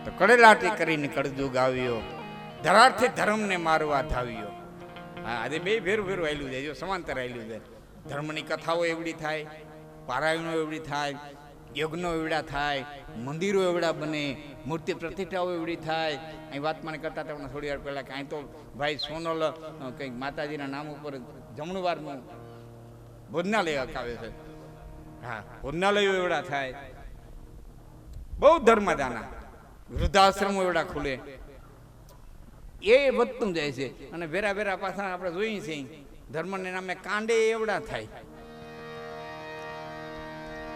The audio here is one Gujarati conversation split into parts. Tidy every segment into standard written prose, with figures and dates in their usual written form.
તો કડેલાટી કરીને કળજુગ આવ્યો, ધરારથી ધર્મને મારવા ધાવ્યો. હા, આજે બે ભેરું ભેરું આવેલું જાય, જો સમાંતર આવેલું જાય. ધર્મની કથાઓ એવડી થાય, પારાયણો એવડી થાય, યજ્ઞો એવડા થાય, મંદિરો એવડા બને, મૂર્તિ પ્રતિષ્ઠાઓ એવડી થાય. અહીં વાત મને કરતા હતા થોડી વાર પહેલાં કે અહીં તો ભાઈ સોનલ કંઈક માતાજીના નામ ઉપર જમણવારનું ભોજનાલય અકાવે છે. હા, ભોજનાલયો એવડા થાય, બહુ ધર્મદાના વૃદ્ધાશ્રમો એવડા ખુલે. એ વધતું જાય છે. અને વેરા વેરા પાછા આપણે જોઈએ છીએ ધર્મને નામે કાંડે એવડા થાય.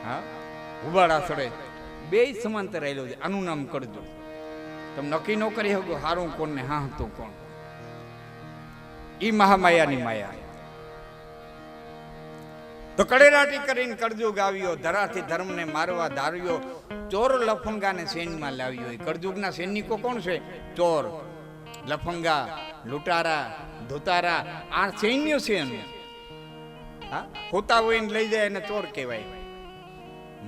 હા, ઉબાડા સડે બે સમાંતર આવેલો છે. આનું નામ કળજુગ. તમે નક્કી ન કરી શકો હારું કોણ ને હા હતું કોણ. ઈ મહામાયાની માયા. તો કડેલાટી કરીને કળજુગ આવ્યો, ધરાથી ધર્મને મારવા ધાર્યો, ચોર લફંગાને સૈન્યમાં લાવ્યો. કળજુગના સૈનિકો કોણ છે? ચોર, લફંગા, લૂંટારા, ધોતારા, આ સૈન્ય છે એનું. હા, હોતા હોય ને લઈ જાય એને ચોર કહેવાય,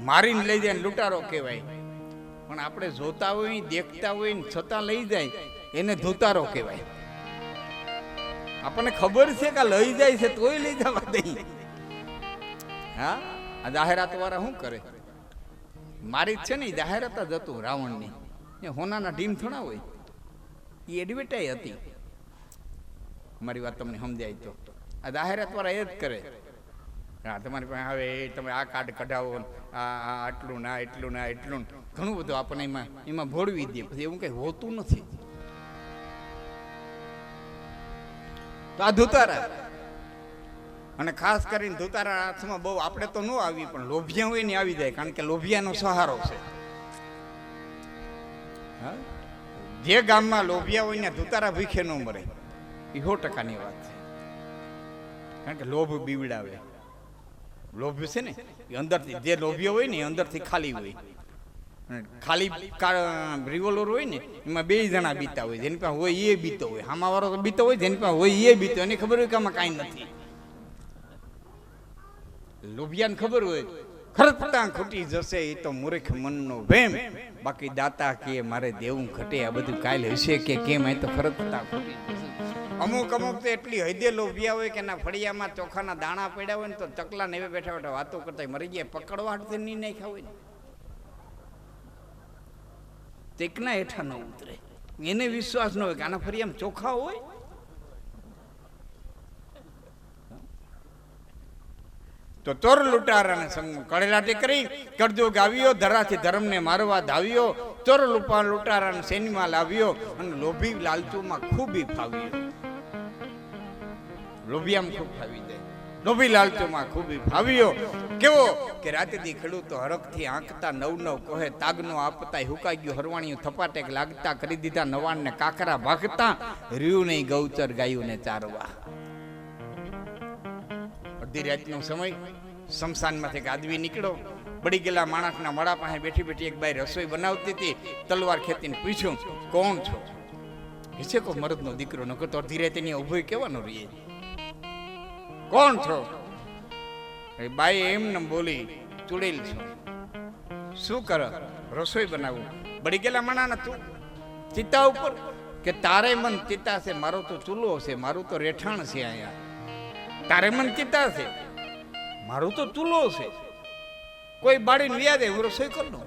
મારીને લઈ જાય ને લૂંટારો કહેવાય. પણ આપણે જોતા હોય, દેખતા હોય ને છતાં લઈ જાય એને ધોતારો કહેવાય. આપણને ખબર છે કે લઈ જાય છે તોય લઈ જવા દઈ. હા, આ જાહેરાત વાળા શું કરે? મારી જ છે ને જાહેરાત જ હતું રાવણની. એ હોનાના ઢીમ થોડા હોય, એ એડવર્ટાઈઝ હતી. મારી વાત તમને સમજાય તો આ જાહેરાત વાળા એ જ કરે. હા, તમારી પાસે આવે તમે આ કાર્ડ કઢાવો, આ આટલું ના એટલું ના એટલું ઘણું બધું આપણને એમાં ભોળવી દે. પછી એવું કંઈ હોતું નથી. તો આ ધુતારા, અને ખાસ કરીને ધુતારા હાથમાં બહુ આપણે તો ન આવી, પણ લોભિયા હોય ને આવી જાય, કારણ કે લોભિયાનો સહારો છે. હા, જે ગામમાં લોભિયા હોય ને ધુતારા ભીખે ન મરે, એ 100%ની વાત છે. કારણ કે લોભ બીવડાવે. લોભ છે ને એ અંદરથી, જે લોભિયો હોય ને એ અંદરથી ખાલી હોય. ખાલી રિવોલ્વર હોય ને એમાં 2 જણા બીતા હોય, જેની પાસે હોય એ બીતો હોય, હામાવાળો તો બીતો હોય, જેની પાસે હોય એ બીતો. એને ખબર હોય કે આમાં કાંઈ નથી. લોભિયાને ખબર હોય ખરતા ખૂટી જશે, એ તો મૂર્ખ મનનો વેમ. બાકી દાતા કે મારે દેવું ઘટે, આ બધું કાલ હશે કે કેમ, એ તો ખરતા ખૂટી જશે. અમુક તો એટલી હૈદે લોભિયા હોય કે એના ફળિયામાં ચોખાના દાણા પડ્યા હોય ને તો ચકલા નેવે બેઠા બેઠા વાતો કરતા મરી ગયા. પકડવા હાટથી નહીં નાખ્યા હોય ને તેકના હેઠા ન ઉતરે. એને વિશ્વાસ ન હોય કે આના ફળિયામાં ચોખા હોય. તો ચોર લૂંટારાને સંગ કડેલાટી કરી કળજુગ આવ્યો, ધરાથી ધર્મને મારવા ધાવ્યો, ચોર લૂંટારાને સૈન્યમાં લાવ્યો, અને લોભી લાલચુમાં ખૂબી ફાવ્યો. લોભિયામાં ખૂબ ફાવી જાય, લોભી લાલચુમાં ખૂબી ફાવ્યો. કેવો કે રાતેથી ખેડૂતો હરખથી આંકતા, નવ કોહે તાગનો આપતા, હુકાઈ ગયું હરવાણીયું થપાટેક લાગતા, કરી દીધા નવાણને કાકરા ભાગતા, રહ્યું નહીં ગૌચર ગાયુંને ચારવા. અડધી રાતનો સમય, શમશાનમાંથી આદમી નીકળો. બળી ગયેલા માણસના મળા પાસે બેઠી બેઠી એક બાઈ રસોઈ બનાવતી હતી. તલવાર ખેતીને પૂછ્યું, કોણ છો? વિશે કો મરદનો દીકરો. નકર તો અડધી રાતે ની ઉભો કેવાનો રહીએ. કોણ છો? બાઈ એમને બોલી, ચૂડેલ છો. શું કર? રસોઈ બનાવું. બળી ગયેલા માણાના તું ચિતા ઉપર કે તારે મન ચિતા છે, મારો તો ચૂલો છે, મારું તો રેઠાણ છે. અહીંયા તારે મન ચિતા છે, મારું તો ચૂલો છે. કોઈ બાળીને વ્યાજે હું રસોઈ કર દઉં.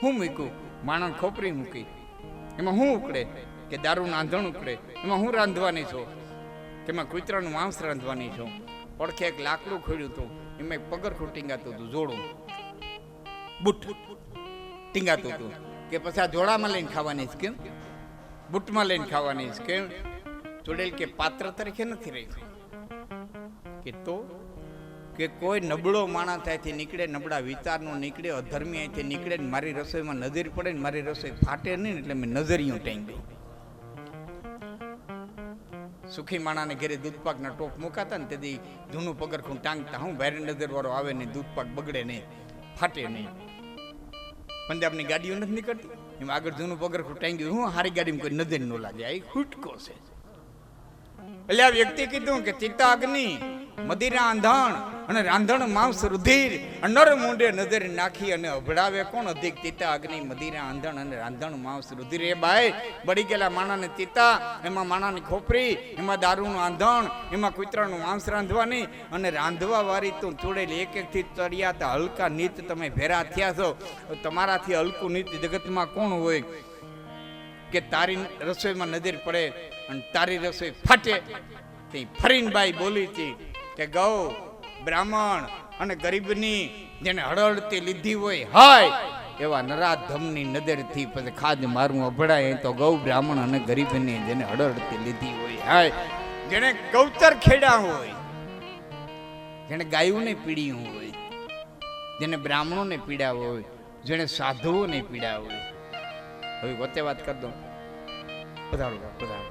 હું મૂક્યું માણસ ખોપરી મૂકી, એમાં હું ઉકળે કે દારૂનું આંધણ ઉકળે, એમાં હું રાંધવાની છું કે એમાં કૂતરાનું માંસ રાંધવાની છું. પડખે એક લાકડું ખોડ્યું હતું, એમાં એક પગરખું ટીંગાતું હતું, જોડું બુટ ટીંગાતું હતું. કે પછી આ જોડામાં લઈને ખાવાની છે કેમ, બુટમાં લઈને ખાવાની છે કેમ? જોડેલ કે પાત્ર તરીકે નથી રહી કે તો કે કોઈ નબળો માણસ અહીંથી નીકળે, નબળા વિચારનો નીકળે, અધર્મી અહીંથી નીકળે ને મારી રસોઈમાં નજર પડે ને મારી રસોઈ ફાટે નહીં, એટલે મેં નજરિયું ટાંગ્યું. સુખી માણાને ઘેરે દૂધપાકના ટોપ મુકાતા ને તેથી જૂનું પગરખું ટાંગતા. હું ભારે નજર વાળો આવે ને દૂધપાક બગડે નહીં, ફાટે નહીં. પંજાબની ગાડીઓ નથી નીકળતી, એમાં આગળ જૂનું પગરખું ટાંગ્યું. હું હારી ગાડીમાં કોઈ નજર ન લાગે, આ ખૂટકો છે. એટલે આ વ્યક્તિ કીધું કે ચિત્તા અગ્નિ મદિરા આંધણ અને રાંધણ માંસ રુધિર નર મુંડે નજર નાખી અને અભડાવે કોણ અધિક તીતા અગ્નિ મદિરા આંધણ અને રાંધણ માંસ રુધિર. એ બાય બળી ગયેલા માણાને તીતા, એમાં માણાની ખોપરી, એમાં દારૂનું આંધણ, એમાં કૂતરાનું માંસ રાંધવાની અને રાંધવા વાળી તું ચૂડેલી એક થી તળિયા તો હલકા નીત તમે ભેરા થયા છો. તમારાથી હલકું નીત જગતમાં કોણ હોય કે તારી રસોઈમાં નજર પડે અને તારી રસોઈ ફાટે. તે ફરીને બાઈ બોલી હતી કે ગૌ બ્રાહ્મણ અને ગરીબની જેને હળહળતી લીધી હોય હાય એવા નરાધમની નજરથી પછી ખાદ મારું અભડાય તો ગૌ બ્રાહ્મણ અને ગરીબની જેને હળહળતી લીધી હોય હાય, જેને ગૌચર ખેડા હોય, જેને ગાયોને પીડ્યું હોય, જેને બ્રાહ્મણોને પીડા હોય, જેને સાધુઓને પીડા હોય. હવે વચ્ચે વાત કરી દો. પધારો પધારો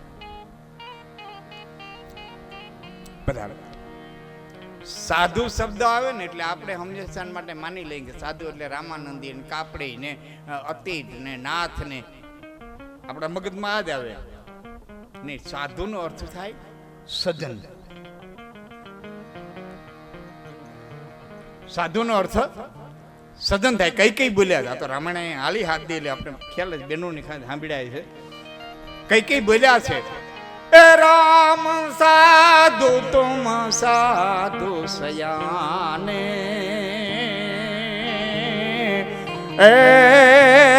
પધારો. સાધુ શબ્દ આવે ને એટલે આપણે હંમેશા માટે માની લઈએ કે સાધુ એટલે રામાનંદી ને કાપડી ને અતીત ને નાથ ને આપણા મગજમાં આ જ આવે ને. સાધુનો અર્થ થાય સજ્જન. સાધુનો અર્થ સજ્જન થાય. કઈ કઈ બોલ્યા હતા તો રામાયણ હાલી હાથ દે એટલે આપણે ખ્યાલ જ બેનોની ખાતે સાંભળ્યા છે. કઈ કઈ બોલ્યા છે એ રામ સાધુ તુમ સાધુ સયાને એ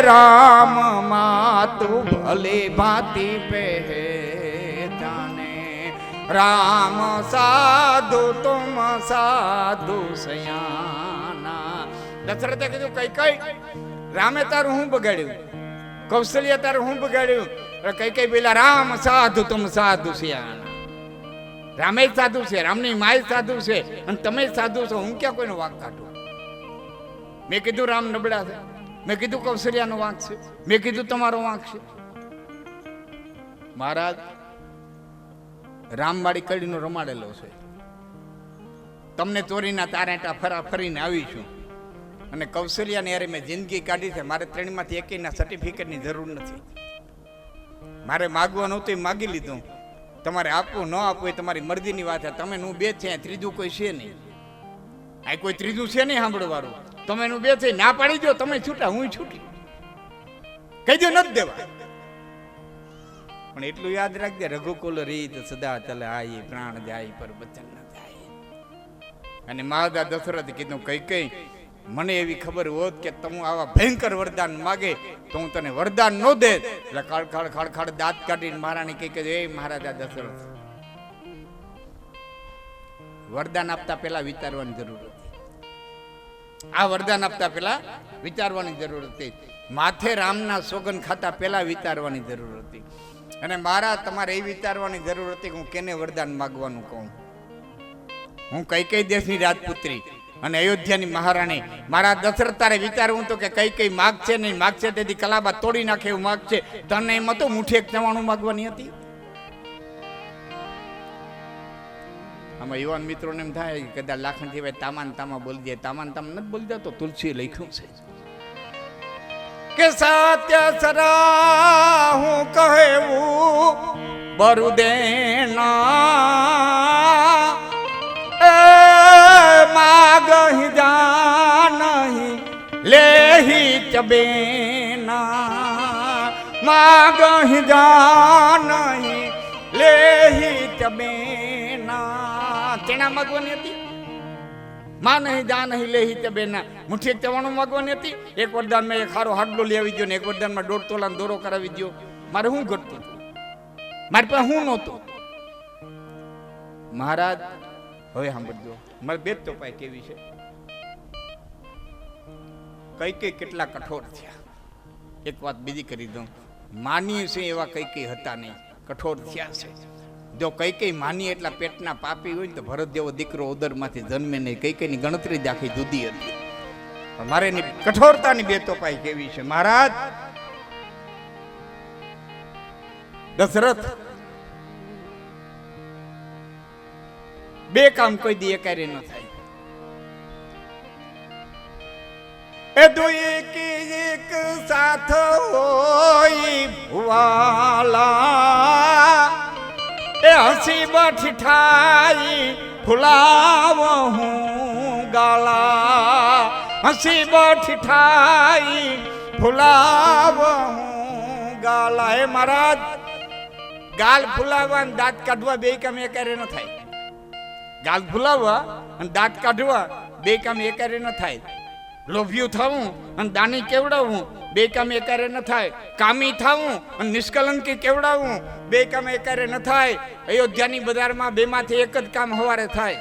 રામ માતુ ભલે ભાતિ પહેચાને રામ સાધુ તુમ સાધુ સયાના. દશરથે કીધું કઈ કઈ રામે તારું હું બગાડ્યું, કૌશલ્ય તારું હું બગાડ્યું. કઈ કઈ પેલા રામ સાધુ તુમ સાધુ સયાના. રામે સાધુ છે, રામની માય સાધુ છે અને તમે સાધુ છો. હું ક્યાં કોઈનો વાંક કાઢું? મેં કીધું રામ નબળા છે, મેં કીધું કૌશલ્યાનો વાંક છે, મેં કીધું તમારો વાંક છે. મહારાજ રામવાડી કડીનો રમાડેલો છે. તમને ચોરીના તારેટા ફરા ફરીને આવીશું અને કૌશલ્યાને યારે મેં જિંદગી કાઢી છે. મારે ત્રણમાંથી એકેયના સર્ટિફિકેટની જરૂર નથી. મારે માગવાનું હતું એ માગી લીધું. તમારે આપવું ન આપવું એ તમારી મરજીની વાત છે. તમે નું બે છે, ત્રીજું કોઈ છે નહીં. આ કોઈ ત્રીજું છે નહીં સાંભળવાનું. તમે નું બે છે, ના પાડી દો તમે છૂટા, હું છૂટી કહી દો નથી દેવા. પણ એટલું યાદ રાખજે રઘુકુલ રીત સદા ચલે આઈ પ્રાણ જાય પર બચન ન જાય. અને મહારાજા દશરથ કીધું કઈ કઈ મને એવી ખબર હોત કે તમે આવા ભયંકર વરદાન માગે તો હું તને વરદાન ન દે. એટલે ખડખડ ખડખડ દાંત કાઢીને મહારાણી કઈ કે એ મહારાજા દશરથ વરદાન આપતા પહેલા વિચારવાની જરૂર હતી. આ વરદાન આપતા પહેલા વિચારવાની જરૂર હતી. માથે રામના સોગન ખાતા પહેલા વિચારવાની જરૂર હતી. અને મારા તમારે એ વિચારવાની જરૂર હતી કે હું કેને વરદાન માગવાનું કહું. હું કઈ કઈ દેશની રાજપુત્રી અને અયોધ્યાની મહારાણી. મારા દશરથ તારે વિચારવું તો કે કઈ કઈ માગ છે નહીં માગ છે તેથી કલાબા તોડી નાખે એવું માગ છે. તને એમ હતું મુઠ્ઠી એક ચવાણું માગવાની હતી. આમાં યુવાન મિત્રોને એમ થાય કે કદાચ લાખણ થી તામાન તામા બોલી જાય. તામાન તામ નથી બોલી જતો. તુલસી લખ્યું છે કે સત્ય સરા હું કહેવું બરુદેના માગહી જાનહી લેહી ચબેના માગહી જાનહી લેહી ચબેના. તેના માગવાની હતી. માં નહીં જા નહીં લેહી ચબેના. મુઠ્ઠી એક ચવાણું માગવાની હતી. એક વરદાન માં એક હારો હાડલો લઈ આવી ગયો ને એક વરદાન માં 1.5 તોલાનો દોરો કરાવી દો. મારે શું ઘટતું? મારી પાસે હું નહોતું. મહારાજ હવે સાંભળજો મારે બે તો પાય કેવી છે. કઈ કઈ કેટલા કઠોર થયા. એક વાત બીજી કરી દઉં. માની છે એવા કઈ કઈ હતા નહીં, કઠોર થયા છે. જો કઈ કઈ માની એટલા પેટના પાપી હોય ને તો ભરત જેવો દીકરો ઉદરમાંથી જન્મે નહીં. કઈ કઈની ગણતરી જ આખી જુદી હતી. મારે એની કઠોરતાની બે તો પાય કેવી છે. મહારાજ દશરથ બે કામ કોઈ દી એકારે ન થાય. એ દુઈ કી એક સાથ હોય ભુવાલા એ હસી બઠ ઠાઈ ફુલાવો હું ગાલા હસી ઠાઈ ફુલાવો હું ગાલા. હે મહારાજ, ગાલ ફુલાવવા અને દાંત કાઢવા બે કામ એકારે ન થાય. ગાલ ફુલાવવા અને દાંત કાઢવા બે કામ એકારે ન થાય. લોભિયું થવું અને દાની કેવડાવવું બે કામ એકારે ન થાય. કામી થવું અને નિષ્કલંકી કેવડાવવું બે કામ એકારે ન થાય. અયોધ્યાની બજારમાં બેમાંથી એક જ કામ હવારે થાય.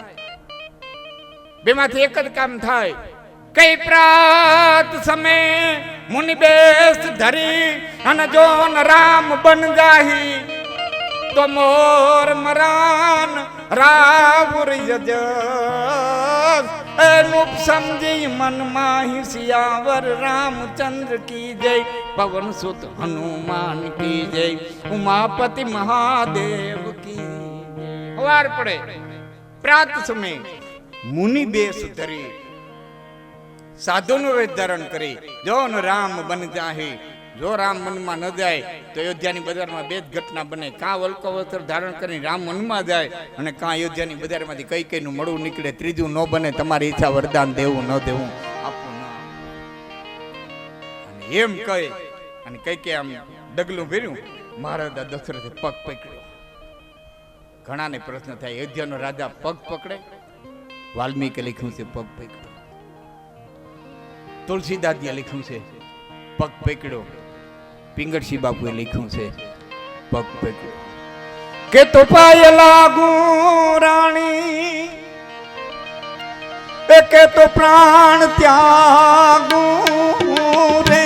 બેમાંથી એક જ કામ થાય. કઈ પ્રાત સમય મુનિ બેસ ધરી અને જો રામ બન જાહી તો મોર મરાન રાવર યજસ એનું સમજી મન માહી સિયાવર રામચંદ્ર કી જય પવન સુત હનુમાન કી જય ઉમાપતિ મહાદેવ કી જય. વાર પડે પ્રાત સમય મુનિ બેસ ધરી સાધુનું વેશ ધારણ કરી જો રામ બન જાહી. જો રામ મનમાં ન જાય તો અયોધ્યાની બજારમાં બે જ ઘટના બને. કાં વલ્કો વસ્ત્ર ધારણ કરીને રામ મનમાં જાય અને કાં અયોધ્યાની બજારમાંથી કઈ કઈનું મળવું નીકળે. ત્રીજું ન બને. તમારી ઈચ્છા વરદાન દેવું ન દેવું આપવું ન. અને એમ કહે અને કઈ આમ ડગલું ભર્યું. મહારાજા દશરથે પગ પકડ્યો. ઘણાને પ્રશ્ન થાય, અયોધ્યાનો રાજા પગ પકડે? વાલ્મીકે લખ્યું છે પગ પકડ્યો. તુલસીદાસજીએ લખ્યું છે પગ પકડ્યો. પિંગળસિંહ બાપુએ લખ્યું છે પગ પકડ્યો. કે તો પાય લાગુ રાણી કે તો પ્રાણ ત્યાગુ રે.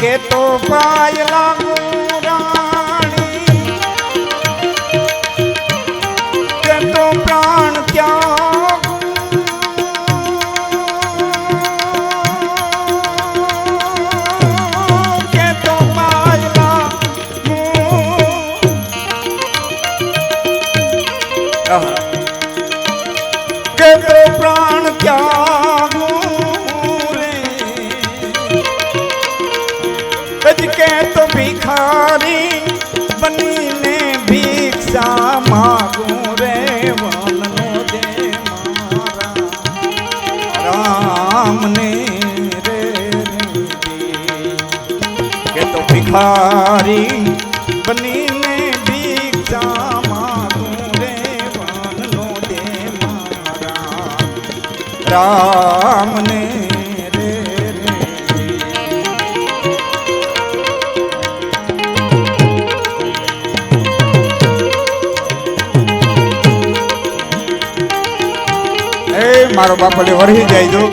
કે તો પાય લાગુ રાણી કે તો પ્રાણ ત્યાગુ કે તો પ્રાણ ત્યાગુ રે. કે તો ભિખારી બનીને ભિક્ષા માગું રે. વનનો જે મારા રામને રે. કે તો ભિખારી બનીને ભિક્ષા રામને રે. એ મારો બાપડે વળી જાય જો.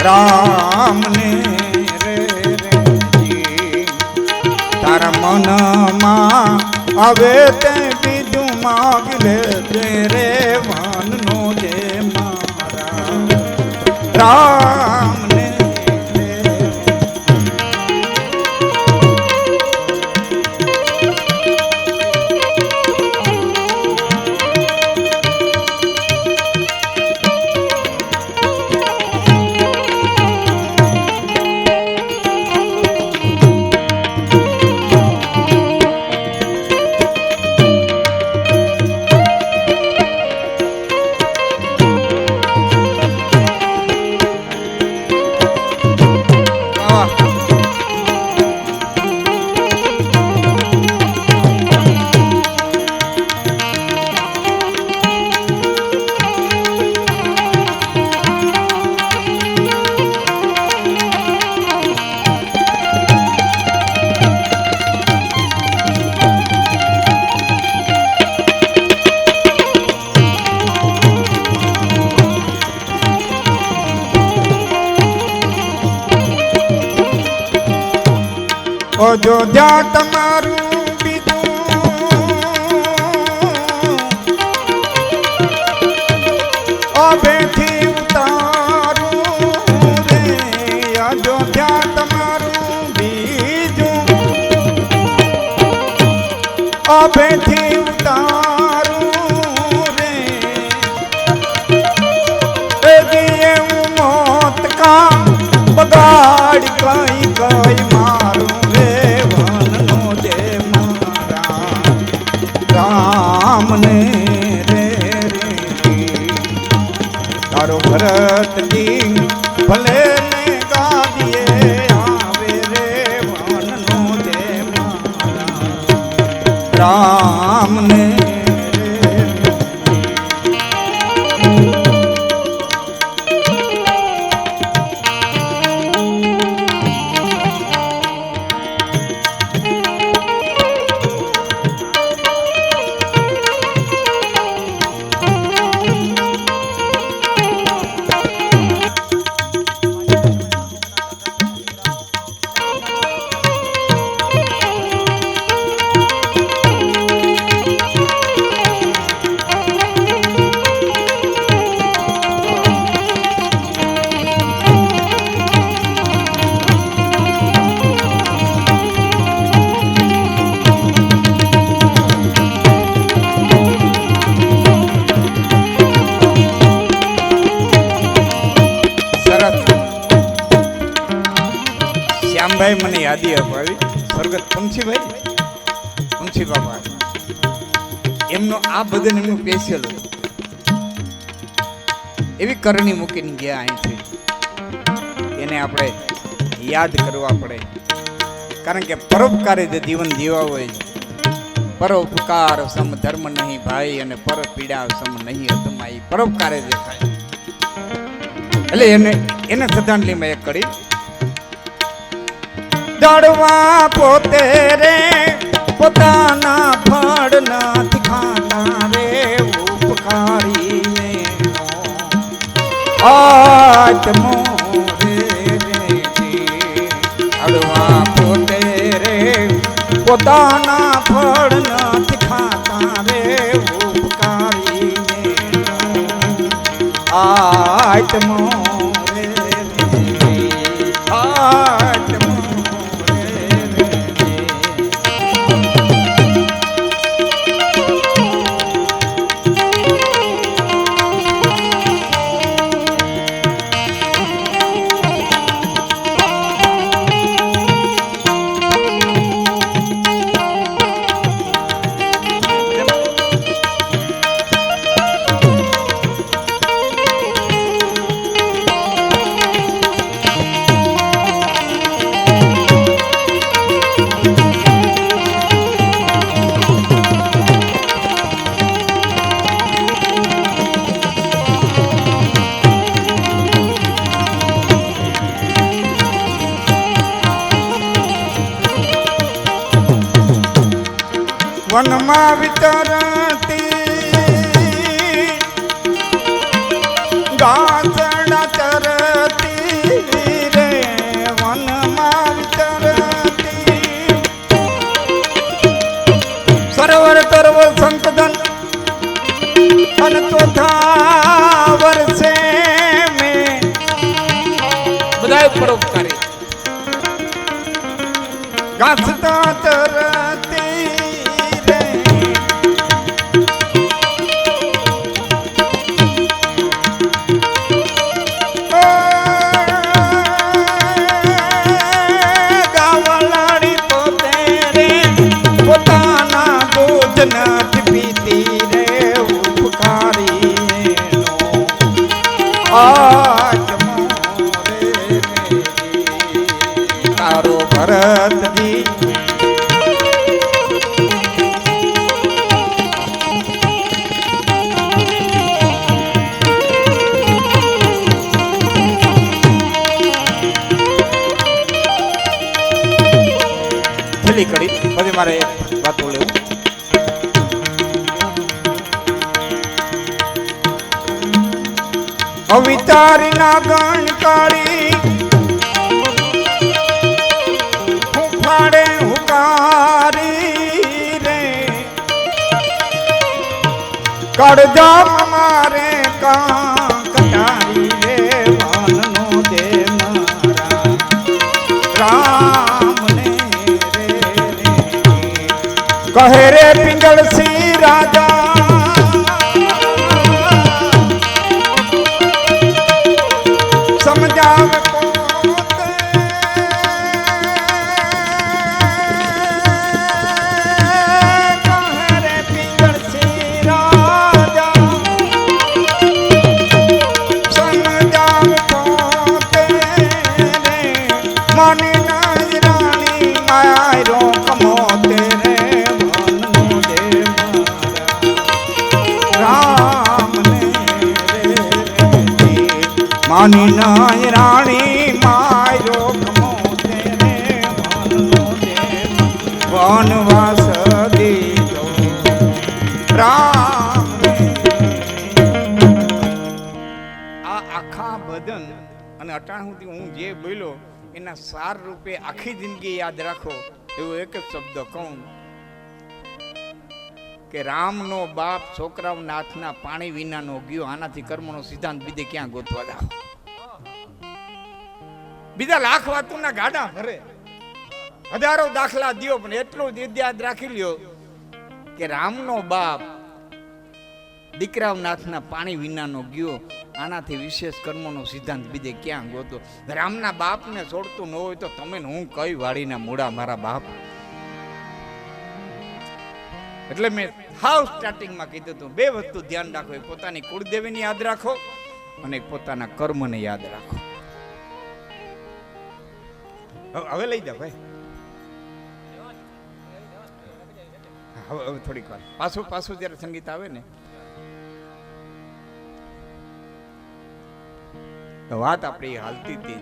રામને રે તારા મનમાં આવે તે બીજું માગ લે રે. વનનો જે મારા રામને અયોધ્યા તમારું બીજું અભેથી ઉતારું રે અયોધ્યા તમારું બીજું અભેથી ઉતારું રે એવું મોત કા બગાડ કઈ કઈ મારું રે વનનો જે મારા રામને રે તારો ભરતજી ભલે ને ગાદીએ આવે રે વનનો જે મારા રામને શ્યામભાઈ મને યાદી અપાવી સ્વર્ગત પુંછી બાપા એમનો આ બદન એમનું સ્પેશિયલ હતું એવી કરણી મૂકીને ગયા અહીંથી એને આપણે યાદ કરવા પડે કારણ કે પરોપકારે જે જીવન જીવા હોય પરોપકાર સમ ધર્મ નહીં ભાઈ અને પર પીડા સમ નહીં અતમાઈ પરોપકારે જે થાય એટલે એને શ્રદ્ધાંજલિમાં એક કરી દડવા પોતે રે પોતાના ફળ નથી ખાતા રે ઉપકારી આત્મો રે દડવા પોતે રે પોતાના ફળ નથી ખાતા રે ઉપકારી આત્મો વનમાં વિચરતી ગાસડા ચરતી રે વનમાં વિચરતી સરોવર તરવ સંતદન અને ચોથા વર્ષે મેં બધા પરોપકારી ગાસડા ચરતી નથી પીતી રે ઉપકારી આત્મો રે તારો ભરતજી છેલ્લી કડી પછી મારે વાતો લેવું અવિચારી ના ગણ કાઢી હું ફાડે હું કડજામ મારે કટારી રે વનનો દે મારા રામને રે કહે રે પિંગળસી રાજા સમજાવે માની નાય રાણી માયો કમોતે રે વનવાસ દીધો રામ આ આખા ભજન અને અટાણ સુધી હું જે બોલ્યો એના સાર રૂપે આખી જિંદગી યાદ રાખો એવો એક જ શબ્દ કહું કે રામનો બાપ છોકરાઓના હાથના પાણી વિનાનો ગયો. આનાથી કર્મનો સિદ્ધાંત બીજે ક્યાં ગોતવા જાવ? બીજા લાખ વાતોના ગાડા ભરે, હજારો દાખલા દ્યો, પણ એટલું જ યાદ રાખી લ્યો કે રામનો બાપ દીકરાઓના હાથના પાણી વિનાનો ગયો. આનાથી વિશેષ કર્મનો સિદ્ધાંત બીજે ક્યાં ગોતો? રામના બાપને છોડતું ન હોય તો તમે હું કઈ વાડીના મૂળા મારા બાપ. એટલે મેં હાવ સ્ટાર્ટિંગમાં કીધું હતું, બે વસ્તુ ધ્યાન રાખો, એક પોતાની કુળદેવીને યાદ રાખો અને એક પોતાના કર્મને યાદ રાખો. હવે લઈ જાઓ ભાઈ, હવે થોડીક વાર પાછું જયારે સંગીત આવે ને વાત આપણી હાલતી હતી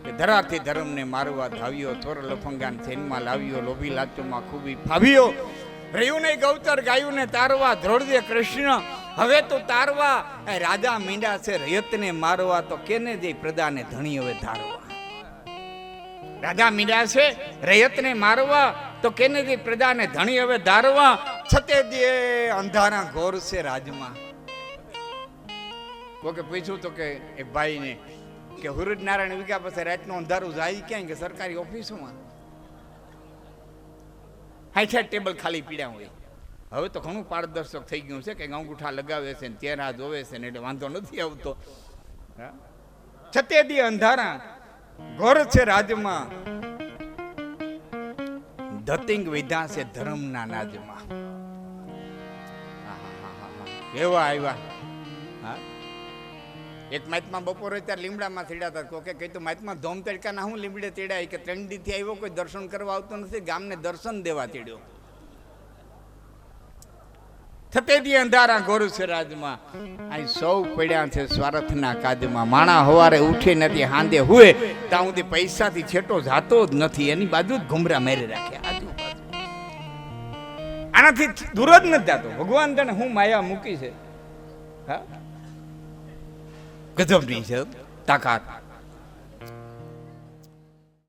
કે ધરાથી ધર્મને મારવા ધાવ્યો, થોર લફંગાન થેનમાં લાવ્યો, લોભી લાચોમાં ખૂબી ફાવ્યો, રહ્યું ને ગૌતર ગાયું ને તારવા, ધ્રોળજે કૃષ્ણ હવે તો તારવા, રાજા મીંડા છે રયતને મારવા, તો કેને દે પ્રદાને ધણી હવે ધારવા. રાજા મીંડા છે રયતને મારવા, તો કેને દે પ્રદાને ધણી હવે ધારવા, છતે દે અંધારા ઘોર છે રાજમાં. કોકે પૂછ્યું તો કે એક ભાઈને કે હુરજ નારાયણ વિગા પાસે રાતનું અંધારું જાય ક્યાંય? કે સરકારી ઓફિસોમાં. હાઈ ટેબલ ખાલી પીડ્યા હોય. હવે તો ઘણું પારદર્શક થઈ ગયું છે કે અંગૂઠા લગાવે છે ને ચહેરા જોવે છે ને એટલે વાંધો નથી આવતો. છતે દી અંધારા ઘોર છે રાજમાં, ધતિંગ વિધા છે ધર્મના નાજમાં. એવા આવ્યા. હા, એક માઇતમાં બપોરે ત્યારે લીમડામાં તેડાતા. કોકે કીધું માઇતમાં ધોમ તડકા ના હું લીમડે તેડાય? કે 3 દીથી આવ્યો, કોઈ દર્શન કરવા આવતો નથી, ગામને દર્શન દેવા તેડ્યો. થતેદી અંધારા ઘોર છે રાજમાં, અહીં સૌ પડ્યા છે સ્વાર્થના કાજમાં. માણા હવારે ઉઠે નથી, હાંદે હુએ ત્યાં સુધી પૈસાથી છેટો જાતો જ નથી, એની બાજુ જ ઘુમરા મારી રાખે આજુબાજુ. આનાથી દૂર જ નથી જતો. ભગવાન તને હું માયા મૂકી છે, હા ગજબની છે તાકાત.